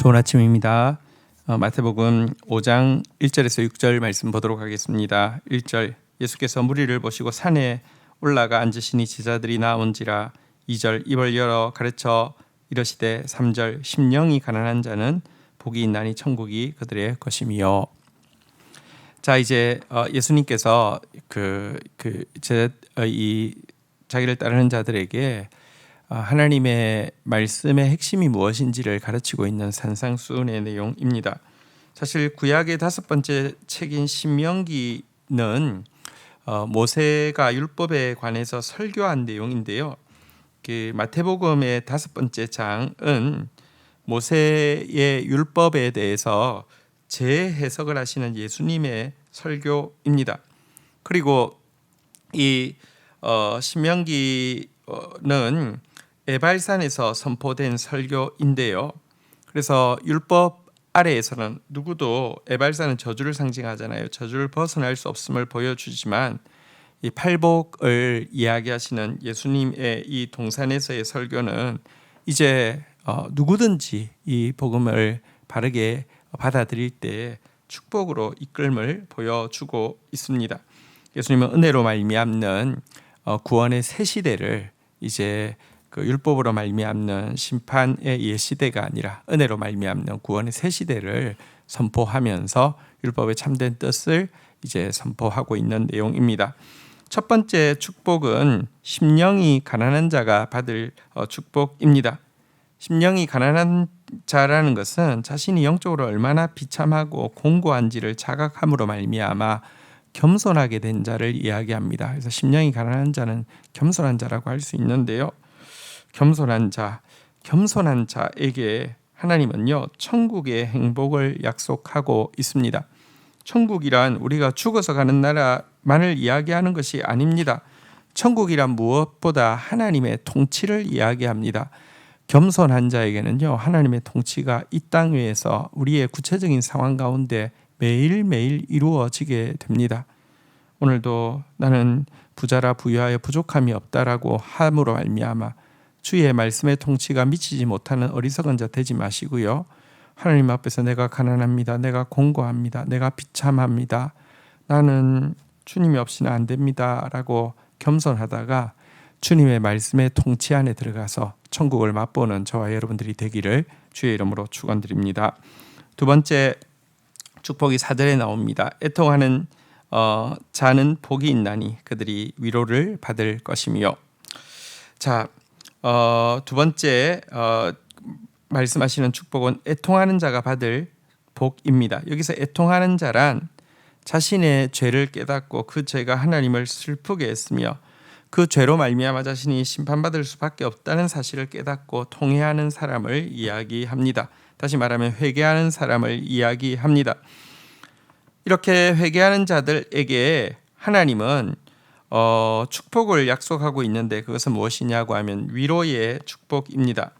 좋은 아침입니다. 마태복음 5장 1절에서 6절 말씀 보도록 하겠습니다. 1절 예수께서 무리를 보시고 산에 올라가 앉으시니 제자들이 나온지라. 2절 입을 열어 가르쳐 이르시되. 3절 심령이 가난한 자는 복이 있나니 천국이 그들의 것이며. 자, 이제 예수님께서 이 자기를 따르는 자들에게 하나님의 말씀의 핵심이 무엇인지를 가르치고 있는 산상수훈의 내용입니다. 사실 구약의 5번째 책인 신명기는 모세가 율법에 관해서 설교한 내용인데요. 마태복음의 5번째 장은 모세의 율법에 대해서 재해석을 하시는 예수님의 설교입니다. 그리고 이 신명기는 에발산에서 선포된 설교인데요. 그래서 율법 아래에서는 누구도 에발산은 저주를 상징하잖아요. 저주를 벗어날 수 없음을 보여주지만 이 팔복을 이야기하시는 예수님의 이 동산에서의 설교는 이제 누구든지 이 복음을 바르게 받아들일 때 축복으로 이끌음을 보여주고 있습니다. 예수님은 은혜로 말미암는 구원의 새 시대를 이제 그 율법으로 말미암는 심판의 옛 시대가 아니라 은혜로 말미암는 구원의 새 시대를 선포하면서 율법의 참된 뜻을 이제 선포하고 있는 내용입니다. 첫 번째 축복은 심령이 가난한 자가 받을 축복입니다. 심령이 가난한 자라는 것은 자신이 영적으로 얼마나 비참하고 공고한지를 자각함으로 말미암아 겸손하게 된 자를 이야기합니다. 그래서 심령이 가난한 자는 겸손한 자라고 할 수 있는데요. 겸손한 자에게 하나님은요, 천국의 행복을 약속하고 있습니다. 천국이란 우리가 죽어서 가는 나라만을 이야기하는 것이 아닙니다. 천국이란 무엇보다 하나님의 통치를 이야기합니다. 겸손한 자에게는요, 하나님의 통치가 이 땅 위에서 우리의 구체적인 상황 가운데 매일매일 이루어지게 됩니다. 오늘도 나는 부자라 부유하여 부족함이 없다라고 함으로 말미암아 주의 말씀의 통치가 미치지 못하는 어리석은 자 되지 마시고요. 하나님 앞에서 내가 가난합니다. 내가 공고합니다. 내가 비참합니다. 나는 주님이 없이는 안 됩니다. 라고 겸손하다가 주님의 말씀의 통치 안에 들어가서 천국을 맛보는 저와 여러분들이 되기를 주의 이름으로 축원드립니다. 두 번째 축복이 4절에 나옵니다. 애통하는 자는 복이 있나니 그들이 위로를 받을 것이며. 자, 두 번째 말씀하시는 축복은 애통하는 자가 받을 복입니다. 여기서 애통하는 자란 자신의 죄를 깨닫고 그 죄가 하나님을 슬프게 했으며 그 죄로 말미암아 자신이 심판받을 수밖에 없다는 사실을 깨닫고 통회하는 사람을 이야기합니다. 다시 말하면 회개하는 사람을 이야기합니다. 이렇게 회개하는 자들에게 하나님은 축복을 약속하고 있는데 그것은 무엇이냐고 하면 위로의 축복입니다.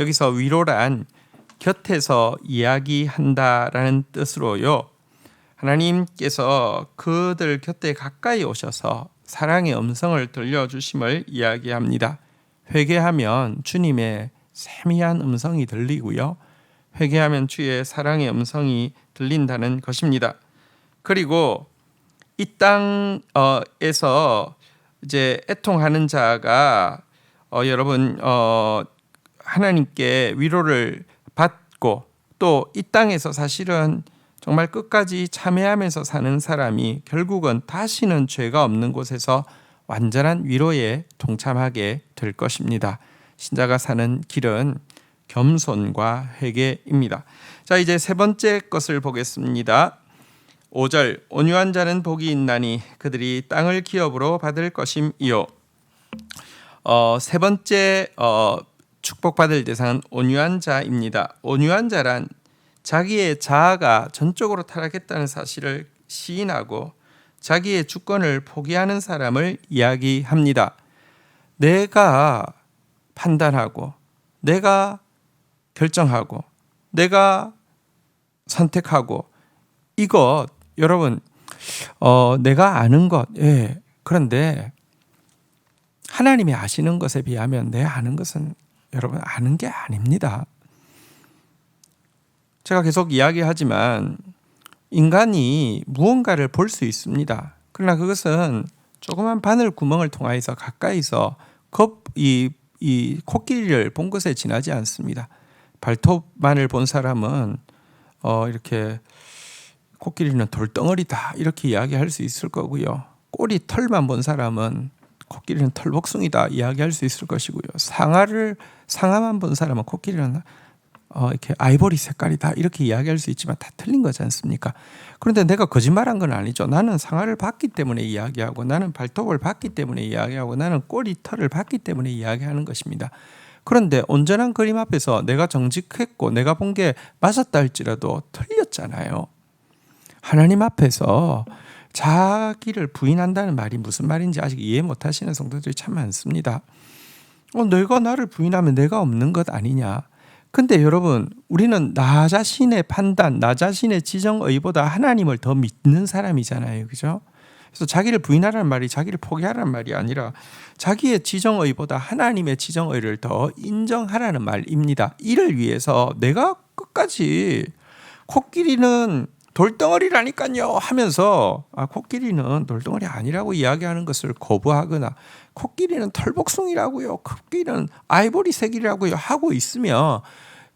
여기서 위로란 곁에서 이야기한다라는 뜻으로요, 하나님께서 그들 곁에 가까이 오셔서 사랑의 음성을 들려주심을 이야기합니다. 회개하면 주님의 세미한 음성이 들리고요, 회개하면 주의 사랑의 음성이 들린다는 것입니다. 그리고 이 땅에서 이제 애통하는 자가 여러분 하나님께 위로를 받고 또 이 땅에서 사실은 정말 끝까지 참회하면서 사는 사람이 결국은 다시는 죄가 없는 곳에서 완전한 위로에 동참하게 될 것입니다. 신자가 사는 길은 겸손과 회개입니다. 자, 이제 세 번째 것을 보겠습니다. 5절 온유한 자는 복이 있나니 그들이 땅을 기업으로 받을 것임이요. 세 번째 축복받을 대상은 온유한 자입니다. 온유한 자란 자기의 자아가 전적으로 타락했다는 사실을 시인하고 자기의 주권을 포기하는 사람을 이야기합니다. 내가 판단하고 내가 결정하고 내가 선택하고 이것 여러분 내가 아는 것, 그런데 하나님이 아시는 것에 비하면 내 아는 것은 여러분 아는 게 아닙니다. 제가 계속 이야기하지만 인간이 무언가를 볼 수 있습니다. 그러나 그것은 조그만 바늘 구멍을 통해서 가까이서 이 코끼리를 본 것에 지나지 않습니다. 발톱만을 본 사람은 이렇게 코끼리는 돌덩어리다 이렇게 이야기할 수 있을 거고요. 꼬리 털만 본 사람은 코끼리는 털복숭이다 이야기할 수 있을 것이고요. 상아만 본 사람은 코끼리는 이렇게 아이보리 색깔이다 이렇게 이야기할 수 있지만 다 틀린 거지 않습니까? 그런데 내가 거짓말한 건 아니죠. 나는 상아를 봤기 때문에 이야기하고, 나는 발톱을 봤기 때문에 이야기하고, 나는 꼬리 털을 봤기 때문에 이야기하는 것입니다. 그런데 온전한 그림 앞에서 내가 정직했고 내가 본 게 맞았다 할지라도 틀렸잖아요. 하나님 앞에서 자기를 부인한다는 말이 무슨 말인지 아직 이해 못하시는 성도들이 참 많습니다. 내가 나를 부인하면 내가 없는 것 아니냐. 근데 여러분, 우리는 나 자신의 판단, 나 자신의 지정의보다 하나님을 더 믿는 사람이잖아요. 그죠? 그래서 자기를 부인하라는 말이 자기를 포기하라는 말이 아니라 자기의 지정의보다 하나님의 지정의를 더 인정하라는 말입니다. 이를 위해서 내가 끝까지 코끼리는 돌덩어리라니까요 하면서 코끼리는 돌덩어리 아니라고 이야기하는 것을 거부하거나 코끼리는 털복숭이라고요, 코끼리는 아이보리색이라고요 하고 있으면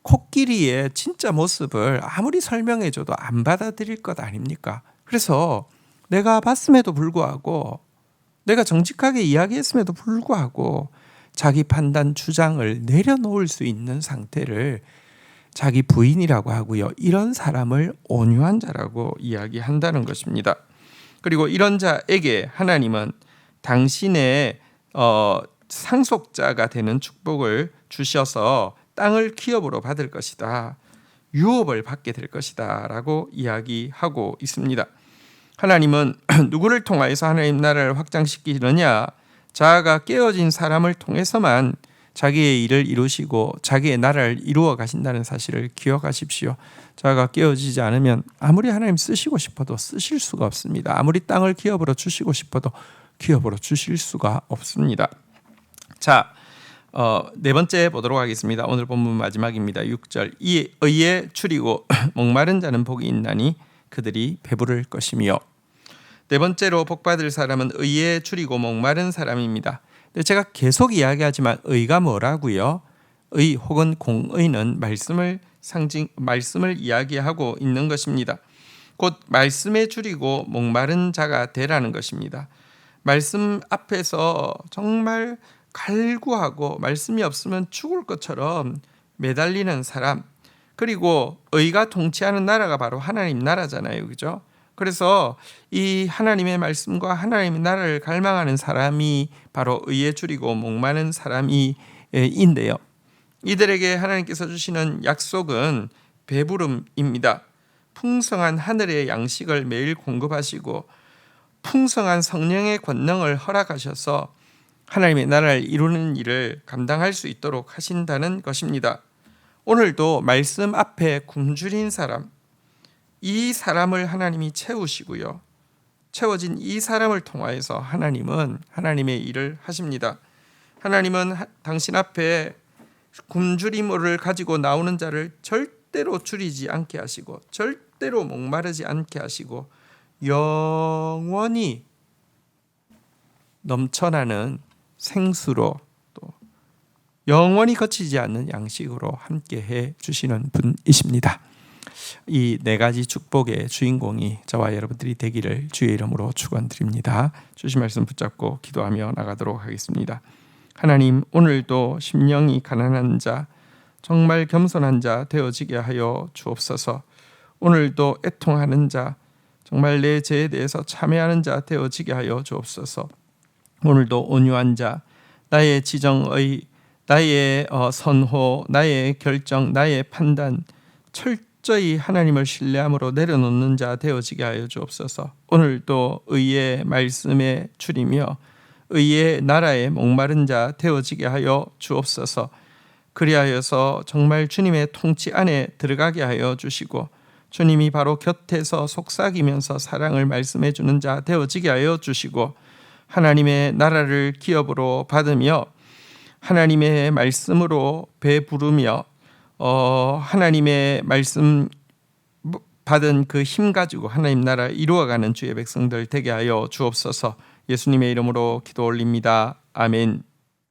코끼리의 진짜 모습을 아무리 설명해줘도 안 받아들일 것 아닙니까? 그래서 내가 봤음에도 불구하고, 내가 정직하게 이야기했음에도 불구하고 자기 판단 주장을 내려놓을 수 있는 상태를 자기 부인이라고 하고요. 이런 사람을 온유한 자라고 이야기한다는 것입니다. 그리고 이런 자에게 하나님은 당신의 상속자가 되는 축복을 주셔서 땅을 기업으로 받을 것이다, 유업을 받게 될 것이다 라고 이야기하고 있습니다. 하나님은 누구를 통하여서 하나님 나라를 확장시키느냐? 자아가 깨어진 사람을 통해서만 자기의 일을 이루시고 자기의 나라를 이루어 가신다는 사실을 기억하십시오. 자아가 깨어지지 않으면 아무리 하나님 쓰시고 싶어도 쓰실 수가 없습니다. 아무리 땅을 기업으로 주시고 싶어도 기업으로 주실 수가 없습니다. 자, 네 번째 보도록 하겠습니다. 오늘 본문 마지막입니다. 6절. 이 의에 추리고 목마른 자는 복이 있나니 그들이 배부를 것이며. 네 번째로 복받을 사람은 의에 추리고 목마른 사람입니다. 근데 제가 계속 이야기하지만 의가 뭐라고요? 의 혹은 공의는 말씀을 이야기하고 있는 것입니다. 곧 말씀에 추리고 목마른 자가 되라는 것입니다. 말씀 앞에서 정말 갈구하고 말씀이 없으면 죽을 것처럼 매달리는 사람, 그리고 의가 통치하는 나라가 바로 하나님 나라잖아요. 그죠? 그래서 이 하나님의 말씀과 하나님의 나라를 갈망하는 사람이 바로 의에 추리고 목마른 사람인데요. 이들에게 하나님께서 주시는 약속은 배부름입니다. 풍성한 하늘의 양식을 매일 공급하시고 풍성한 성령의 권능을 허락하셔서 하나님의 나라를 이루는 일을 감당할 수 있도록 하신다는 것입니다. 오늘도 말씀 앞에 굶주린 사람, 이 사람을 하나님이 채우시고요. 채워진 이 사람을 통하여서 하나님은 하나님의 일을 하십니다. 하나님은 당신 앞에 굶주림을 가지고 나오는 자를 절대로 줄이지 않게 하시고 절대로 목마르지 않게 하시고 영원히 넘쳐나는 생수로 또 영원히 거치지 않는 양식으로 함께해 주시는 분이십니다. 이 네 가지 축복의 주인공이 저와 여러분들이 되기를 주의 이름으로 축원드립니다. 주신 말씀 붙잡고 기도하며 나가도록 하겠습니다. 하나님, 오늘도 심령이 가난한 자, 정말 겸손한 자 되어지게 하여 주옵소서. 오늘도 애통하는 자, 정말 내 죄에 대해서 참회하는 자 되어지게 하여 주옵소서. 오늘도 온유한 자, 나의 지정의, 나의 선호, 나의 결정, 나의 판단 철저히 하나님을 신뢰함으로 내려놓는 자 되어지게 하여 주옵소서. 오늘도 의의 말씀에 추리며 의의 나라에 목마른 자 되어지게 하여 주옵소서. 그리하여서 정말 주님의 통치 안에 들어가게 하여 주시고 주님이 바로 곁에서 속삭이면서 사랑을 말씀해 주는 자 되어지게 하여 주시고 하나님의 나라를 기업으로 받으며 하나님의 말씀으로 배부르며 하나님의 말씀 받은 그 힘 가지고 하나님 나라 이루어가는 주의 백성들 되게 하여 주옵소서. 예수님의 이름으로 기도 올립니다. 아멘.